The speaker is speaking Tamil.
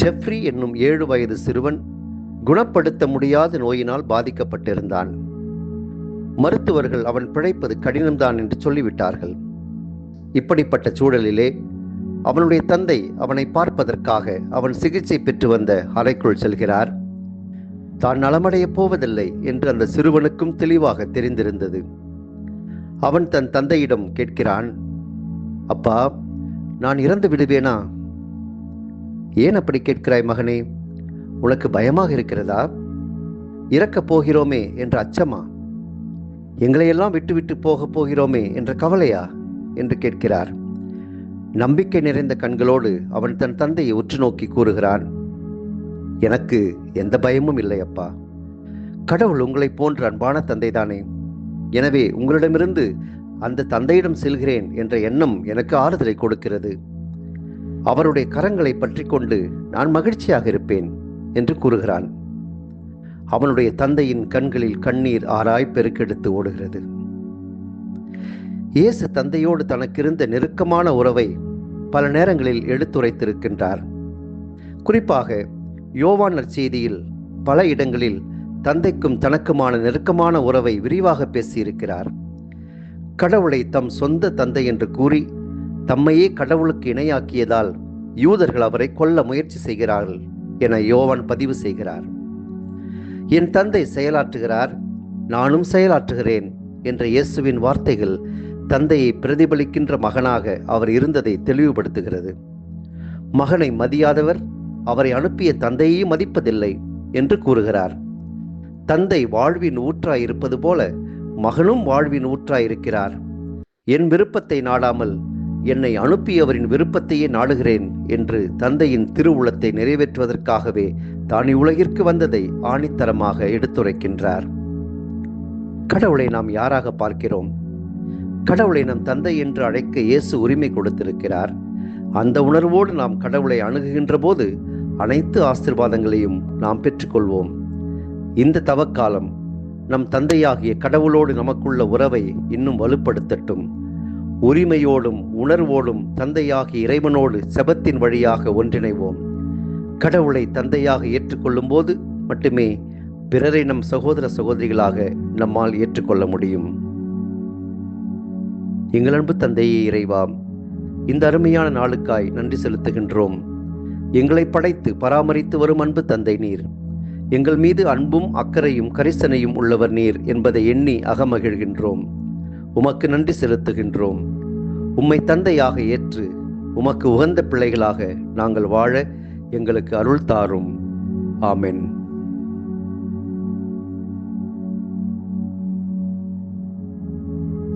ஜெஃப்ரி என்னும் 7 வயது சிறுவன் குணப்படுத்த முடியாத நோயினால் பாதிக்கப்பட்டிருந்தான். மருத்துவர்கள் அவன் பிழைப்பது கடினம்தான் என்று சொல்லிவிட்டார்கள். இப்படிப்பட்ட சூழலிலே அவனுடைய தந்தை அவனை பார்ப்பதற்காக அவன் சிகிச்சை பெற்று வந்த அறைக்குள் செல்கிறார். தான் நலமடையப் போவதில்லை என்று அந்த சிறுவனுக்கும் தெளிவாக தெரிந்திருந்தது. அவன் தன் தந்தையிடம் கேட்கிறான், அப்பா, நான் இறந்து விடுவேனா? ஏன் அப்படி கேட்கிறாய் மகனே? உனக்கு பயமாக இருக்கிறதா? இறக்கப் போகிறோமே என்ற அச்சமா? எங்களையெல்லாம் விட்டுவிட்டு போகப் போகிறோமே என்ற கவலையா என்று கேட்கிறார். நம்பிக்கை நிறைந்த கண்களோடு அவன் தன் தந்தையை உற்று நோக்கி கூறுகிறான், எனக்கு எந்த பயமும் இல்லை அப்பா. கடவுள் உங்களை போன்ற அன்பான தந்தைதானே. எனவே உங்களிடமிருந்து அந்த தந்தையிடம் செல்கிறேன் என்ற எண்ணம் எனக்கு ஆறுதலை கொடுக்கிறது. அவருடைய கரங்களை பற்றி கொண்டு நான் மகிழ்ச்சியாக இருப்பேன் என்று கூறுகிறான். அவனுடைய தந்தையின் கண்களில் கண்ணீர் ஆறாய் பெருக்கெடுத்து ஓடுகிறது. இயேசு தந்தையோடு தனக்கிருந்த நெருக்கமான உறவை பல நேரங்களில் எடுத்துரைத்திருக்கின்றார். குறிப்பாக யோவான் நற்செய்தியில் பல இடங்களில் தந்தைக்கும் தனக்குமான நெருக்கமான உறவை விரிவாக பேசியிருக்கிறார். கடவுளை தம் சொந்த தந்தை என்று கூறி தம்மையே கடவுளுக்கு இணையாக்கியதால் யூதர்கள் அவரை கொல்ல முயற்சி செய்கிறார்கள் என யோவான் பதிவு செய்கிறார். என் தந்தை செயலாற்றுகிறார், நானும் செயலாற்றுகிறேன் என்ற இயேசுவின் வார்த்தைகள் தந்தையை பிரதிபலிக்கின்ற மகனாக அவர் இருந்ததை தெளிவுபடுத்துகிறது. மகனை மதியாதவர் அவரை அனுப்பிய தந்தையை மதிப்பதில்லை என்று கூறுகிறார். தந்தை வாழ்வின் ஊற்றாய் இருப்பது போல மகனும் வாழ்வின் ஊற்றாய் இருக்கிறார். என் விருப்பத்தை நாடாமல் என்னை அனுப்பியவரின் விருப்பத்தையே நாடுகிறேன் என்று தந்தையின் திருவுளத்தை நிறைவேற்றுவதற்காகவே தான் இவ்வுலகிற்கு வந்ததை ஆணித்தரமாக எடுத்துரைக்கின்றார். கடவுளை நாம் யாராக பார்க்கிறோம்? கடவுளை நம் தந்தை என்று அழைக்க இயேசு உரிமை கொடுத்திருக்கிறார். அந்த உணர்வோடு நாம் கடவுளை அணுகுகின்ற போது அனைத்து ஆசீர்வாதங்களையும் நாம் பெற்றுக்கொள்வோம். இந்த தவக்காலம் நம் தந்தையாகிய கடவுளோடு நமக்குள்ள உறவை இன்னும் வலுப்படுத்தட்டும். உரிமையோடும் உணர்வோடும் தந்தையாகிய இறைவனோடு செபத்தின் வழியாக ஒன்றிணைவோம். கடவுளை தந்தையாக ஏற்றுக்கொள்ளும் போது மட்டுமே பிறரை நம் சகோதர சகோதரிகளாக நம்மால் ஏற்றுக்கொள்ள முடியும். எங்கள் அன்பு தந்தையே இறைவா, இந்த அருமையான நாளுக்காய் நன்றி செலுத்துகின்றோம். எங்களை படைத்து பராமரித்து வரும் அன்பு தந்தை நீர். எங்கள் மீது அன்பும் அக்கறையும் கரிசனையும் உள்ளவர் நீர் என்பதை எண்ணி அகமகிழ்கின்றோம். உமக்கு நன்றி செலுத்துகின்றோம். உம்மை தந்தையாக ஏற்று உமக்கு உகந்த பிள்ளைகளாக நாங்கள் வாழ எங்களுக்கு அருள் தாரும். ஆமென்.